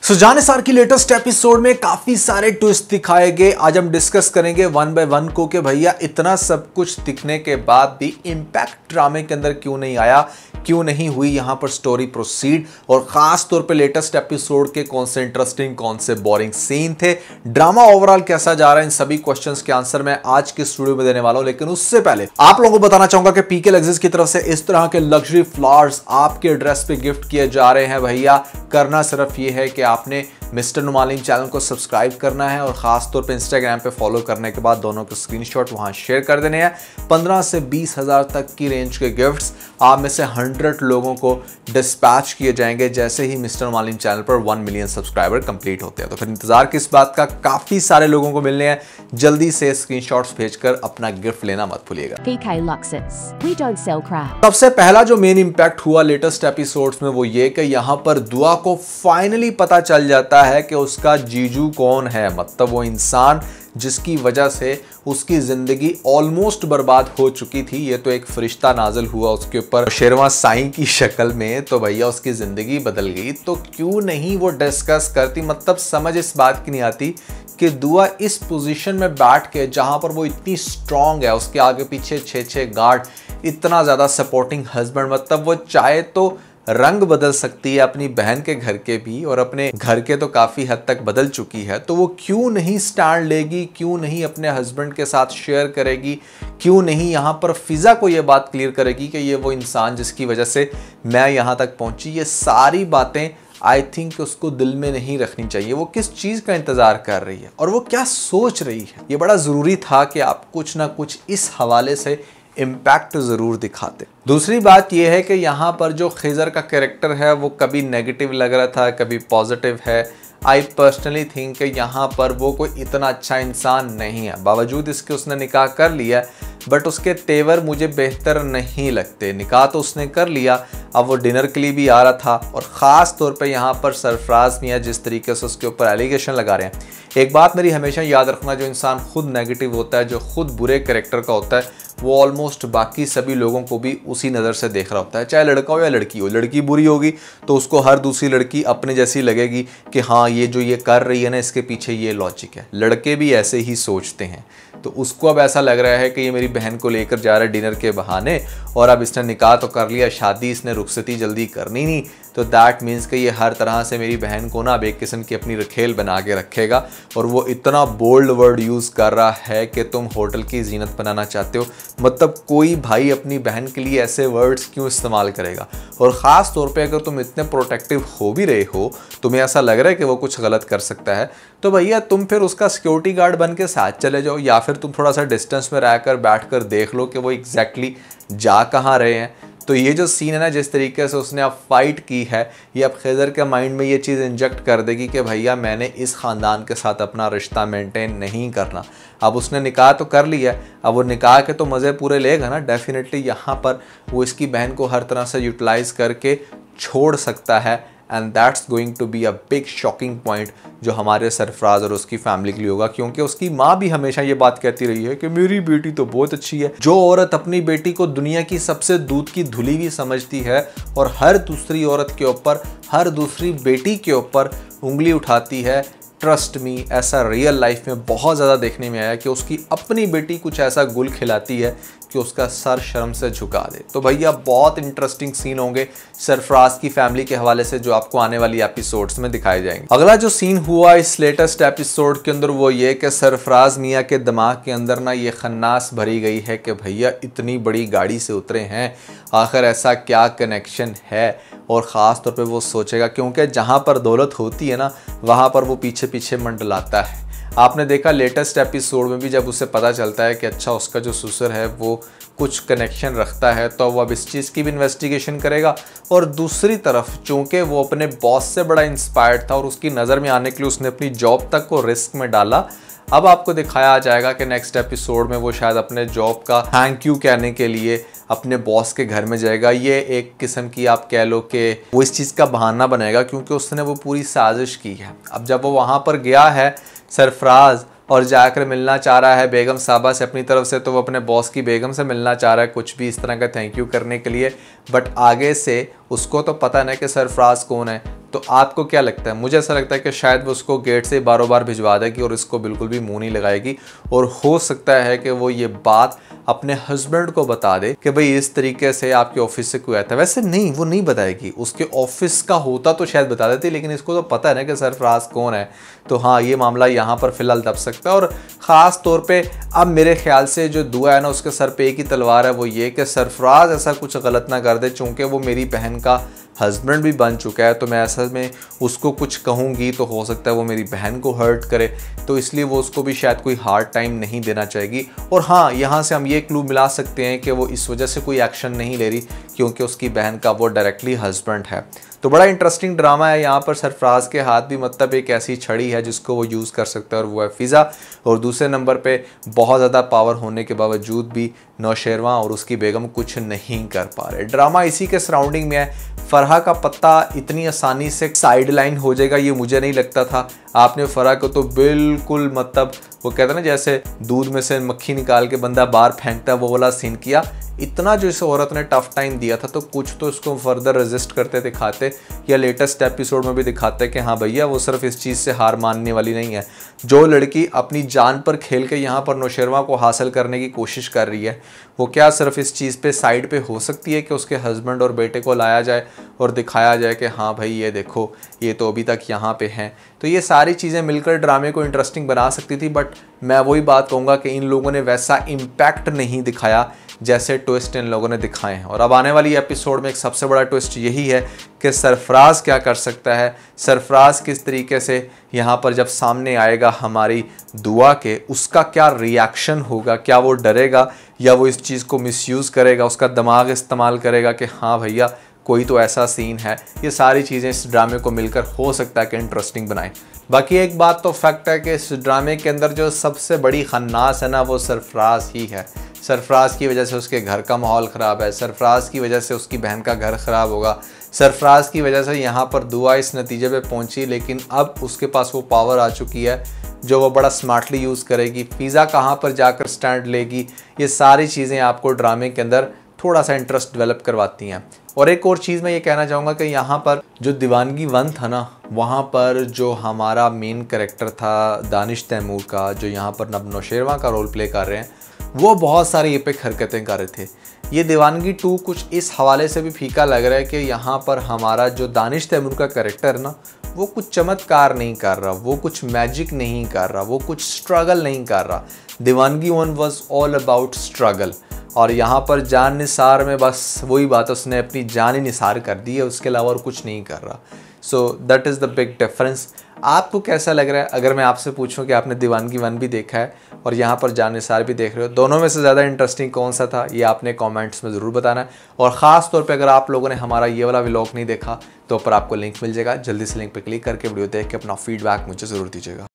जानेसार की latest episode में काफी सारे ट्विस्ट दिखाए गए। आज हम डिस्कस करेंगे वन बाय वन को कि भैया इतना सब कुछ दिखने के बाद भी इंपैक्ट ड्रामे के अंदर क्यों नहीं आया, क्यों नहीं हुई यहां पर स्टोरी प्रोसीड, और खास तौर पे लेटेस्ट एपिसोड के कौन से इंटरेस्टिंग कौन से बोरिंग सीन थे, ड्रामा ओवरऑल कैसा जा रहा है, इन सभी क्वेश्चंस के आंसर मैं आज के स्टूडियो में देने वाला हूं। लेकिन उससे पहले आप लोगों को बताना चाहूंगा कि पीके लग्जरीज की तरफ से इस तरह के लग्जरी फ्लावर्स आपके एड्रेस पे गिफ्ट किए जा रहे हैं। भैया करना सिर्फ ये है कि आपने मिस्टर नुमालिम चैनल को सब्सक्राइब करना है और खास तौर पे इंस्टाग्राम पे फॉलो करने के बाद दोनों के स्क्रीनशॉट वहां शेयर कर देने हैं। 15 से 20 हजार तक की रेंज के गिफ्ट्स आप में से 100 लोगों को डिस्पैच किए जाएंगे जैसे ही मिस्टर नुमालिम चैनल पर 1 मिलियन सब्सक्राइबर कंप्लीट होते हैं। तो फिर इंतजार किस बात का, काफी सारे लोगों को मिलने हैं। जल्दी से स्क्रीनशॉट्स भेजकर अपना गिफ्ट लेना मत भूलिएगा। PK Luxus. We don't sell crap. सबसे पहला जो मेन इंपैक्ट हुआ लेटेस्ट एपिसोड्स में वो ये कि यहां पर दुआ को फाइनली पता चल जाता है कि उसका जीजू कौन है, मतलब वो इंसान जिसकी वजह से उसकी जिंदगी ऑलमोस्ट बर्बाद हो चुकी थी। ये तो एक फरिश्ता नाज़िल हुआ उसके ऊपर शेरवा साईं की शक्ल में, तो भैया उसकी जिंदगी बदल गई। तो क्यों नहीं वो डिस्कस करती, मतलब समझ इस बात की नहीं आती कि दुआ इस पोजीशन में बैठ के जहां पर वो इतनी स्ट्रांग है, उसके आगे पीछे 6 गार्ड, इतना ज़्यादा सपोर्टिंग हस्बैंड, मतलब वो चाहे तो रंग बदल सकती है अपनी बहन के घर के भी, और अपने घर के तो काफ़ी हद तक बदल चुकी है। तो वो क्यों नहीं स्टैंड लेगी, क्यों नहीं अपने हस्बैंड के साथ शेयर करेगी, क्यों नहीं यहाँ पर फिज़ा को ये बात क्लियर करेगी कि ये वो इंसान जिसकी वजह से मैं यहाँ तक पहुँची। ये सारी बातें आई थिंक उसको दिल में नहीं रखनी चाहिए। वो किस चीज़ का इंतज़ार कर रही है और वो क्या सोच रही है, ये बड़ा ज़रूरी था कि आप कुछ ना कुछ इस हवाले से इम्पैक्ट ज़रूर दिखाते। दूसरी बात यह है कि यहाँ पर जो खिज़र का कैरेक्टर है वो कभी नेगेटिव लग रहा था, कभी पॉजिटिव है। आई पर्सनली थिंक कि यहाँ पर वो कोई इतना अच्छा इंसान नहीं है। बावजूद इसके उसने निकाह कर लिया, बट उसके तेवर मुझे बेहतर नहीं लगते। निकाह तो उसने कर लिया, अब वो डिनर के लिए भी आ रहा था, और ख़ास तौर पे यहाँ पर सरफराज मियाँ जिस तरीके से उसके ऊपर एलिगेशन लगा रहे हैं। एक बात मेरी हमेशा याद रखना, जो इंसान खुद नेगेटिव होता है, जो खुद बुरे कैरेक्टर का होता है, वो ऑलमोस्ट बाकी सभी लोगों को भी उसी नज़र से देख रहा होता है। चाहे लड़का हो या लड़की हो, लड़की बुरी होगी तो उसको हर दूसरी लड़की अपने जैसी लगेगी कि हाँ ये जो ये कर रही है ना, इसके पीछे ये लॉजिक है। लड़के भी ऐसे ही सोचते हैं। तो उसको अब ऐसा लग रहा है कि ये मेरी बहन को लेकर जा रहा है डिनर के बहाने, और अब इसने निकाह तो कर लिया, शादी इसने रुखसती जल्दी करनी नहीं, तो दैट मीन्स कि ये हर तरह से मेरी बहन को ना अब एक किस्म की अपनी रखेल बना के रखेगा। और वो इतना बोल्ड वर्ड यूज़ कर रहा है कि तुम होटल की जीनत बनाना चाहते हो। मतलब कोई भाई अपनी बहन के लिए ऐसे वर्ड्स क्यों इस्तेमाल करेगा? और ख़ास तौर पे अगर तुम इतने प्रोटेक्टिव हो भी रहे हो, तुम्हें ऐसा लग रहा है कि वो कुछ गलत कर सकता है, तो भैया तुम फिर उसका सिक्योरिटी गार्ड बन के साथ चले जाओ, या फिर तुम थोड़ा सा डिस्टेंस में रहकर बैठ कर देख लो कि वो एग्जैक्टली जा कहाँ रहे हैं। तो ये जो सीन है ना, जिस तरीके से उसने अब फाइट की है, ये अब खिज़र के माइंड में ये चीज़ इंजेक्ट कर देगी कि भैया मैंने इस ख़ानदान के साथ अपना रिश्ता मेंटेन नहीं करना। अब उसने निकाह तो कर लिया है, अब वो निकाह के तो मज़े पूरे लेगा ना। डेफिनेटली यहाँ पर वो इसकी बहन को हर तरह से यूटिलाइज़ करके छोड़ सकता है, and that's going to be a big shocking point जो हमारे सरफराज और उसकी फैमिली के लिए होगा। क्योंकि उसकी माँ भी हमेशा ये बात कहती रही है कि मेरी बेटी तो बहुत अच्छी है। जो औरत अपनी बेटी को दुनिया की सबसे दूध की धुली भी समझती है और हर दूसरी औरत के ऊपर, हर दूसरी बेटी के ऊपर उंगली उठाती है, ट्रस्ट मी ऐसा रियल लाइफ में बहुत ज़्यादा देखने में आया कि उसकी अपनी बेटी कुछ ऐसा गुल खिलाती है कि उसका सर शर्म से झुका दे। तो भैया बहुत इंटरेस्टिंग सीन होंगे सरफराज की फैमिली के हवाले से जो आपको आने वाली एपिसोड्स में दिखाए जाएंगे। अगला जो सीन हुआ इस लेटेस्ट एपिसोड के अंदर वो ये कि सरफराज मियाँ के दिमाग के अंदर ना ये खन्नास भरी गई है कि भैया इतनी बड़ी गाड़ी से उतरे हैं, आखिर ऐसा क्या कनेक्शन है। और ख़ास तौर पे वो सोचेगा, क्योंकि जहाँ पर दौलत होती है ना, वहाँ पर वो पीछे पीछे मंडलाता है। आपने देखा लेटेस्ट एपिसोड में भी जब उसे पता चलता है कि अच्छा उसका जो ससुर है वो कुछ कनेक्शन रखता है, तो वो अब इस चीज़ की भी इन्वेस्टिगेशन करेगा। और दूसरी तरफ चूँकि वो अपने बॉस से बड़ा इंस्पायर्ड था और उसकी नज़र में आने के लिए उसने अपनी जॉब तक को रिस्क में डाला, अब आपको दिखाया जाएगा कि नेक्स्ट एपिसोड में वो शायद अपने जॉब का थैंक यू कहने के लिए अपने बॉस के घर में जाएगा। ये एक किस्म की आप कह लो कि वो इस चीज़ का बहाना बनाएगा, क्योंकि उसने वो पूरी साजिश की है। अब जब वो वहाँ पर गया है सरफराज और जाकर मिलना चाह रहा है बेगम साहबा से अपनी तरफ से, तो वो अपने बॉस की बेगम से मिलना चाह रहा है कुछ भी इस तरह का थैंक यू करने के लिए, बट आगे से उसको तो पता नहीं कि सरफराज कौन है। तो आपको क्या लगता है? मुझे ऐसा लगता है कि शायद वो उसको गेट से बारों बार भिजवा देगी और इसको बिल्कुल भी मुंह नहीं लगाएगी, और हो सकता है कि वो ये बात अपने हस्बैंड को बता दे कि भाई इस तरीके से आपके ऑफिस से कोई आया था। वैसे नहीं, वो नहीं बताएगी, उसके ऑफिस का होता तो शायद बता देती, लेकिन इसको तो पता है ना कि सरफराज कौन है। तो हाँ, ये मामला यहाँ पर फिलहाल दब सकता है। और ख़ास तौर पे अब मेरे ख्याल से जो दुआ है ना, उसके सर पे एक ही तलवार है, वो ये कि सरफराज ऐसा कुछ गलत ना कर दे, चूँकि वो मेरी बहन का हस्बैंड भी बन चुका है। तो मैं ऐसा में उसको कुछ कहूँगी तो हो सकता है वो मेरी बहन को हर्ट करे, तो इसलिए वो उसको भी शायद कोई हार्ड टाइम नहीं देना चाहेगी। और हाँ, यहाँ से हम ये क्लू मिला सकते हैं कि वो इस वजह से कोई एक्शन नहीं ले रही क्योंकि उसकी बहन का वो डायरेक्टली हस्बैंड है। तो बड़ा इंटरेस्टिंग ड्रामा है। यहाँ पर सरफराज के हाथ भी मतलब एक ऐसी छड़ी है जिसको वो यूज़ कर सकता है, और वो है फ़िज़ा। और दूसरे नंबर पे बहुत ज़्यादा पावर होने के बावजूद भी नौशेरवां और उसकी बेगम कुछ नहीं कर पा रहे। ड्रामा इसी के सराउंडिंग में है। फरहा का पत्ता इतनी आसानी से साइड लाइन हो जाएगा ये मुझे नहीं लगता था। आपने फरहा को तो बिल्कुल मतलब वो कहते हैं ना, जैसे दूध में से मक्खी निकाल के बंदा बाहर फेंकता है, वो वाला सीन किया। इतना जो इस औरत ने टफ टाइम दिया था, तो कुछ तो इसको फर्दर रेजिस्ट करते दिखाते, या लेटेस्ट एपिसोड में भी दिखाते कि हाँ भैया वो सिर्फ इस चीज़ से हार मानने वाली नहीं है। जो लड़की अपनी जान पर खेल के यहाँ पर नौशेरवां को हासिल करने की कोशिश कर रही है, वो क्या सिर्फ इस चीज़ पे साइड पे हो सकती है कि उसके हस्बैंड और बेटे को लाया जाए और दिखाया जाए कि हाँ भाई ये देखो, ये तो अभी तक यहाँ पे हैं। तो ये सारी चीज़ें मिलकर ड्रामे को इंटरेस्टिंग बना सकती थी, बट मैं वही बात कहूँगा कि इन लोगों ने वैसा इम्पैक्ट नहीं दिखाया जैसे ट्विस्ट इन लोगों ने दिखाए हैं। और अब आने वाली एपिसोड में एक सबसे बड़ा ट्विस्ट यही है कि सरफराज क्या कर सकता है, सरफराज किस तरीके से यहाँ पर जब सामने आएगा हमारी दुआ के, उसका क्या रिएक्शन होगा, क्या वो डरेगा या वो इस चीज़ को मिसयूज़ करेगा, उसका दिमाग इस्तेमाल करेगा कि हाँ भैया कोई तो ऐसा सीन है। ये सारी चीज़ें इस ड्रामे को मिलकर हो सकता है कि इंटरेस्टिंग बनाएं। बाकी एक बात तो फैक्ट है कि इस ड्रामे के अंदर जो सबसे बड़ी खन्नास है ना, वो सरफराज ही है। सरफराज की वजह से उसके घर का माहौल ख़राब है, सरफराज की वजह से उसकी बहन का घर ख़राब होगा, सरफराज की वजह से यहाँ पर दुआ इस नतीजे पे पहुँची, लेकिन अब उसके पास वो पावर आ चुकी है जो वो बड़ा स्मार्टली यूज़ करेगी। फ़िज़ा कहाँ पर जाकर स्टैंड लेगी, ये सारी चीज़ें आपको ड्रामे के अंदर थोड़ा सा इंटरेस्ट डेवलप करवाती हैं। और एक और चीज़ मैं ये कहना चाहूँगा कि यहाँ पर जो दीवानगी 1 था ना, वहाँ पर जो हमारा मेन कैरेक्टर था दानिश तैमूर का, जो यहाँ पर नौशेरवां का रोल प्ले कर रहे हैं, वो बहुत सारी एपिक हरकतें कर रहे थे। ये दीवानगी 2 कुछ इस हवाले से भी फीका लग रहा है कि यहाँ पर हमारा जो दानिश तैमूर का कैरेक्टर ना, वो कुछ चमत्कार नहीं कर रहा, वो कुछ मैजिक नहीं कर रहा, वो कुछ स्ट्रगल नहीं कर रहा। दीवानगी 1 वॉज ऑल अबाउट स्ट्रगल, और यहाँ पर जान निसार में बस वही बात, उसने अपनी जान ही निसार कर दी है, उसके अलावा और कुछ नहीं कर रहा। So that is the big difference. आपको कैसा लग रहा है अगर मैं आपसे पूछूं कि आपने दीवानगी 1 भी देखा है और यहाँ पर जान निसार भी देख रहे हो, दोनों में से ज़्यादा इंटरेस्टिंग कौन सा था, ये आपने कमेंट्स में ज़रूर बताना है। और ख़ास तौर पे अगर आप लोगों ने हमारा ये वाला व्लॉग नहीं देखा तो ऊपर आपको लिंक मिल जाएगा, जल्दी से लिंक पर क्लिक करके वीडियो देख के अपना फीडबैक मुझे ज़रूर दीजिएगा।